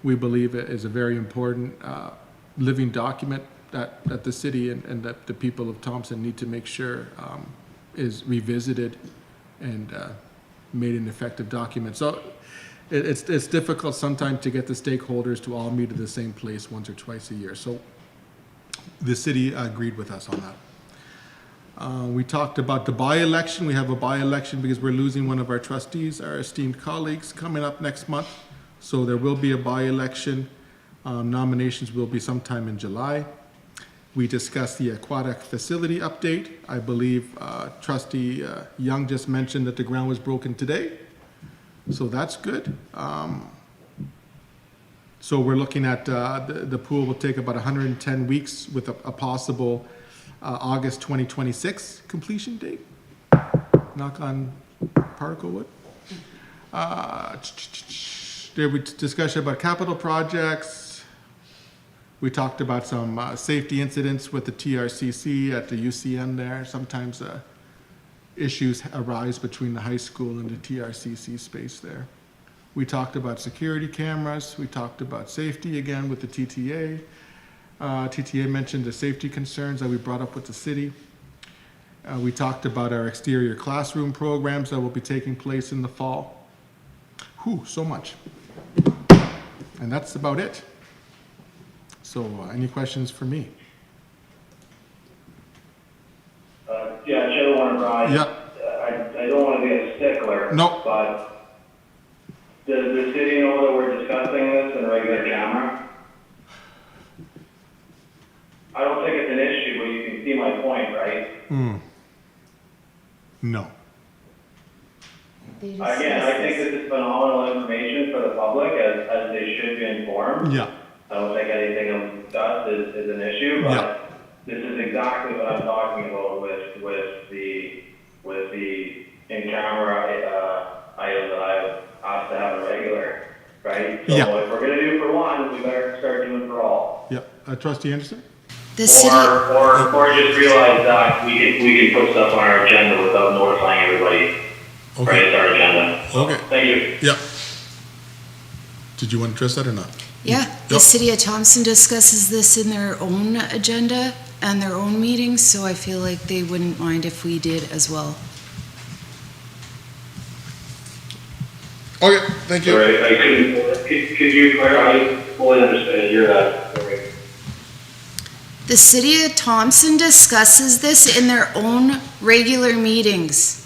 Speaker 1: we believe, is a very important living document that the city and that the people of Thompson need to make sure is revisited and made an effective document. So it's difficult sometimes to get the stakeholders to all meet at the same place once or twice a year. So the city agreed with us on that. We talked about the by-election. We have a by-election because we're losing one of our trustees, our esteemed colleagues, coming up next month. So there will be a by-election. Nominations will be sometime in July. We discussed the aquatic facility update. I believe Trustee Young just mentioned that the ground was broken today. So that's good. So we're looking at the pool will take about 110 weeks with a possible August 2026 completion date. Knock on particle wood. There was discussion about capital projects. We talked about some safety incidents with the TRCC at the UCN there. Sometimes issues arise between the high school and the TRCC space there. We talked about security cameras. We talked about safety again with the TTA. TTA mentioned the safety concerns that we brought up with the city. We talked about our exterior classroom programs that will be taking place in the fall. Whew, so much. And that's about it. So any questions for me?
Speaker 4: Yeah, Chairman O'Brien.
Speaker 1: Yeah.
Speaker 4: I don't want to be a stickler.
Speaker 1: No.
Speaker 4: But does the city know that we're discussing this in regular camera? I don't think it's an issue, but you can see my point, right?
Speaker 1: No.
Speaker 5: They
Speaker 4: Again, I think this is phenomenal information for the public, as they should be informed.
Speaker 1: Yeah.
Speaker 4: I don't think anything discussed is an issue, but
Speaker 1: Yeah.
Speaker 4: this is exactly what I'm talking about with the in-camera items that I've asked to have a regular, right? So
Speaker 1: Yeah.
Speaker 4: if we're gonna do for one, we better start doing for all.
Speaker 1: Yeah. Trustee Anderson?
Speaker 5: The city,
Speaker 4: Or just realize that we can put stuff on our agenda without notifying everybody. Right, it's our agenda.
Speaker 1: Okay.
Speaker 4: Thank you.
Speaker 1: Yeah. Did you want to address that or not?
Speaker 5: yeah, the
Speaker 1: Yep.
Speaker 5: city of Thompson discusses this in their own agenda and their own meetings, so I feel like they wouldn't mind if we did as well.
Speaker 1: Okay, thank you.
Speaker 4: Sorry, I couldn't, could you clarify? I fully understand, you're that. Sorry.
Speaker 5: The city of Thompson discusses this in their own regular meetings.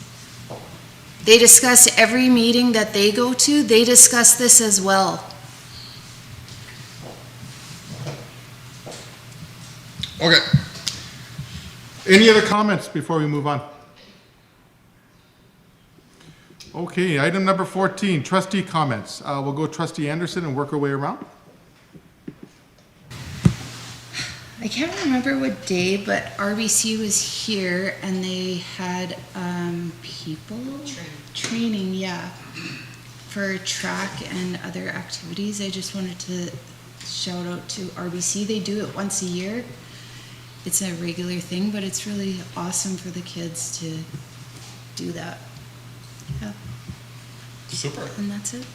Speaker 5: They discuss every meeting that they go to, they discuss this as well.
Speaker 1: Okay. Any other comments before we move on? Okay, item number 14, trustee comments. We'll go trustee Anderson and work our way around.
Speaker 5: I can't remember what day, but RBC was here and they had people training, yeah, for track and other activities. I just wanted to shout out to RBC. They do it once a year. It's a regular thing, but it's really awesome for the kids to do that. Yeah,
Speaker 1: Super.
Speaker 5: and that's it.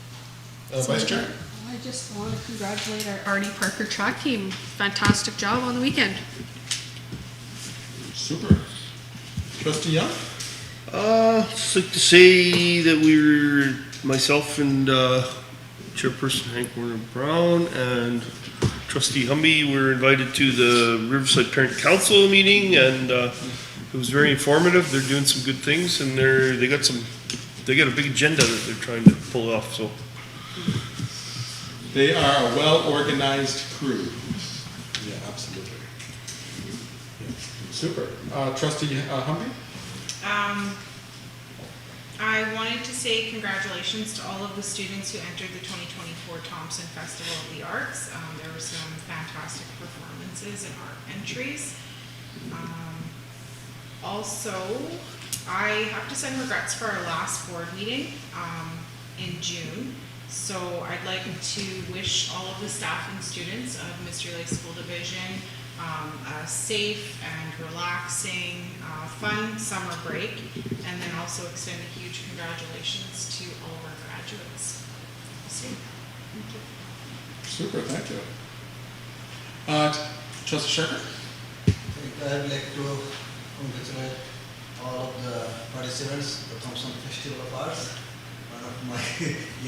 Speaker 1: Vice Chair?
Speaker 2: I just want to congratulate our Artie Parker track team. Fantastic job on the weekend.
Speaker 1: Super. Trustee Young?
Speaker 7: Just like to say that myself and Chairperson Hank Warner Brown and Trustee Humby were invited to the Riverside Parent Council meeting, and it was very informative. They're doing some good things, and they got a big agenda that they're trying to pull off. So
Speaker 1: They are a well-organized crew. Yeah, absolutely. Yeah. Super. Trustee Humby?
Speaker 9: I wanted to say congratulations to all of the students who entered the 2024 Thompson Festival of the Arts. There were some fantastic performances and art entries. Also, I have to send regrets for our last board meeting in June. So I'd like to wish all of the staff and students of Mystery Lake School Division a safe and relaxing, fun summer break, and then also extend a huge congratulations to all of our graduates. See you. Thank you.
Speaker 1: Super, thank you. Trustee Shepherd?
Speaker 6: I'd like to congratulate all of the participants, the Thompson Festival of Arts. One of my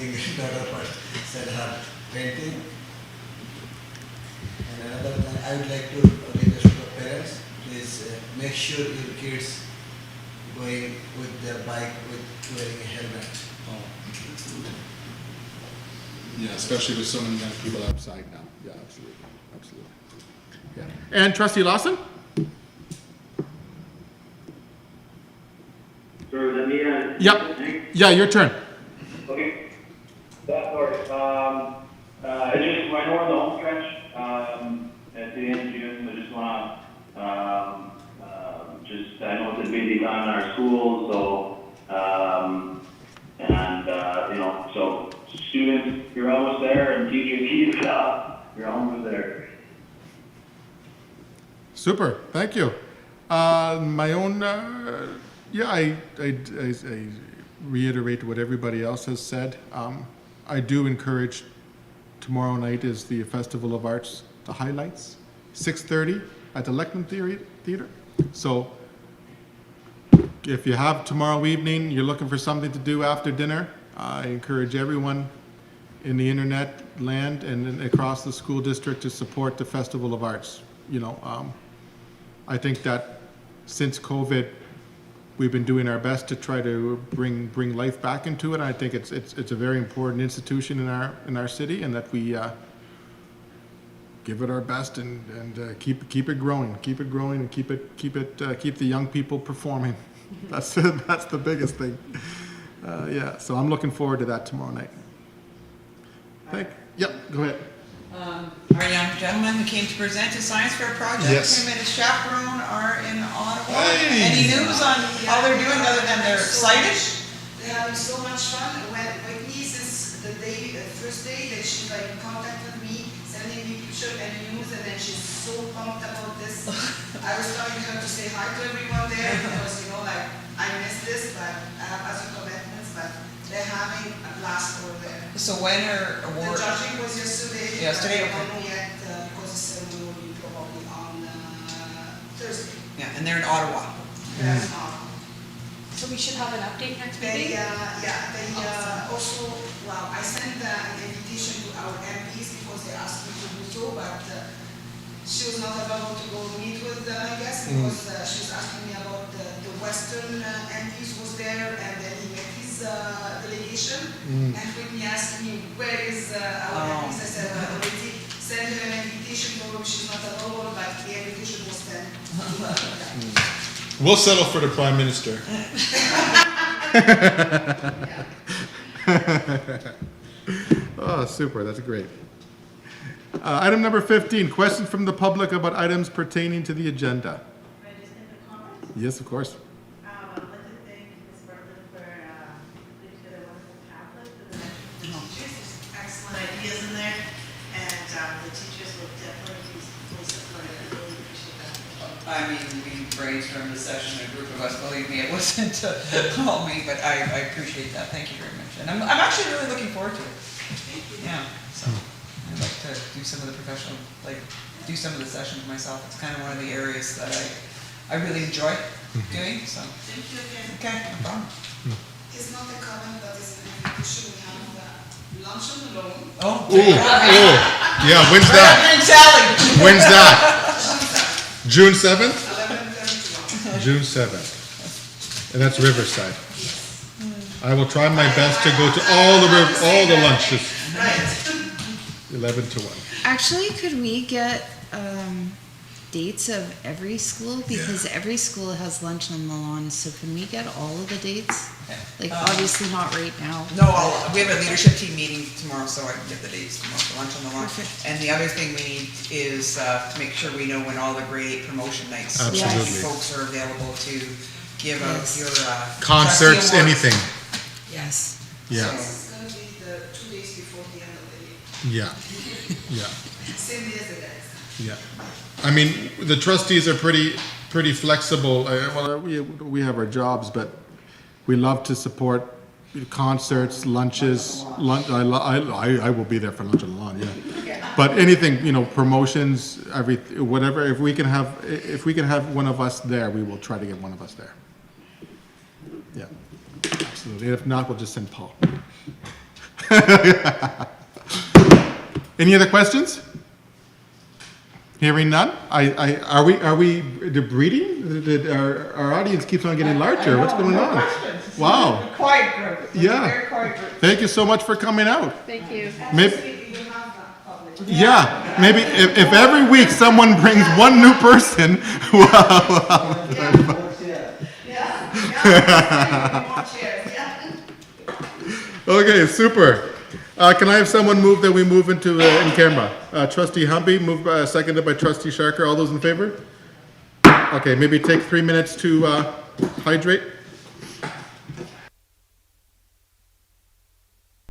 Speaker 6: younger daughter said her painting. And another thing, I would like to request to the parents, please make sure your kids going with their bike with wearing a helmet.
Speaker 1: Yeah, especially with so many young people outside now. Yeah, absolutely, absolutely. Yeah. And Trustee Lawson?
Speaker 4: Sorry, is that me?
Speaker 1: Yep. Yeah, your turn.
Speaker 4: Okay. That works. I know we're in the home stretch, at the end of June, so just wanna, I know it's a busy time in our schools, so, so students, you're almost there, and teachers, you're almost there.
Speaker 1: Super, thank you. My own, I reiterate what everybody else has said. I do encourage, tomorrow night is the Festival of Arts, the highlights, 6:30 at the Leckman Theater. So if you have tomorrow evening, you're looking for something to do after dinner, I encourage everyone in the internet land and across the school district to support the Festival of Arts. I think that since COVID, we've been doing our best to try to bring life back into it. I think it's a very important institution in our city, and that we give it our best and keep it growing, and keep the young people performing. That's the biggest thing. So I'm looking forward to that tomorrow night. Yep, go ahead.
Speaker 8: Our young gentleman who came to present his science fair project,
Speaker 1: Yes.
Speaker 8: him and his chaperone are in Ottawa.
Speaker 1: Hey.
Speaker 8: Any news on how they're doing other than they're excited?
Speaker 10: They're having so much fun. When Whitney, since the first day that she contacted me, sending me pictures and news, and then she's so pumped about this. I was telling her to say hi to everyone there because I miss this, but I have other commitments. But they're having a blast over there.
Speaker 8: So when her award?
Speaker 10: The judging was yesterday.
Speaker 8: Yesterday,
Speaker 10: but I
Speaker 8: okay.
Speaker 10: don't know yet because the ceremony will be probably on Thursday.
Speaker 8: Yeah, and they're in Ottawa.
Speaker 10: That's
Speaker 2: So we should have an update next
Speaker 10: They,
Speaker 2: meeting?
Speaker 10: also, I sent an invitation to our MPs because they asked me to do so, but she was not available to go meet with them, I guess, because she was asking me about the Western MPs was there, and then he met his delegation, and Whitney asked me, where is our MPs? I said, already send her an invitation, probably she's not available, but the invitation was sent.
Speaker 1: We'll settle for the Prime Minister. Oh, super, that's great. Item number 15, questions from the public about items pertaining to the agenda.
Speaker 11: Can I just make a comment?
Speaker 1: Yes, of course.
Speaker 11: I'd like to thank Ms. Berlin for putting together a wonderful pamphlet for the teachers. There's excellent ideas in there, and the teachers will definitely be fully supported. I really appreciate that.
Speaker 8: I mean, we brainstormed the session, a group of us, believe me, it wasn't all me, but I appreciate that. Thank you very much. And I'm actually really looking forward to it. Yeah, so I'd like to do some of the professional, do some of the sessions myself. It's kind of one of the areas that I really enjoy doing, so.
Speaker 11: Thank you again.
Speaker 8: Okay, no problem.
Speaker 10: It's not a comment, but it's an invitation. We have lunch on the loan.
Speaker 8: Oh,
Speaker 1: Yeah, when's that?
Speaker 8: Sally.
Speaker 1: When's that? June 7th?
Speaker 10: 11:30.
Speaker 1: June 7th. And that's Riverside. I will try my best to go to all the lunches.
Speaker 10: Right.
Speaker 1: 11 to 1.
Speaker 5: Actually, could we get dates of every school? Because every school has lunch on the lawn, so can we get all of the dates? Like, obviously not right now.
Speaker 8: No, we have a leadership team meeting tomorrow, so I can get the dates tomorrow for lunch on the lawn.
Speaker 5: Perfect.
Speaker 8: And the other thing we need is to make sure we know when all the grade 8 promotion nights.
Speaker 1: Absolutely.
Speaker 8: Folks are available to give out
Speaker 5: Yes.
Speaker 8: your
Speaker 1: Concerts,
Speaker 8: trustee awards.
Speaker 1: anything.
Speaker 5: Yes.
Speaker 1: Yeah,
Speaker 10: It's gonna be the 2 days before the end of the year,
Speaker 1: yeah,
Speaker 10: same day as the guys.
Speaker 1: yeah. I mean, the trustees are pretty flexible. Well, we have our jobs, but we love to support concerts, lunches. I will be there for lunch on the lawn. Yeah. But anything, promotions, whatever. If we can have one of us there, we will try to get one of us there. Yeah, absolutely. If not, we'll just send Paul. Any other questions? Hearing none, are we breeding? Our audience keeps on getting larger. What's going on? Wow.
Speaker 10: Quiet group.
Speaker 1: Yeah.
Speaker 10: Very quiet group.
Speaker 1: Thank you so much for coming out.
Speaker 2: Thank you.
Speaker 1: Maybe,
Speaker 10: You have that public.
Speaker 1: yeah, maybe if every week someone brings one new person, wow. Okay, super. Can I have someone move that we move into in camera? Trustee Humby, seconded by Trustee Sharker. All those in favor? Okay, maybe take 3 minutes to hydrate.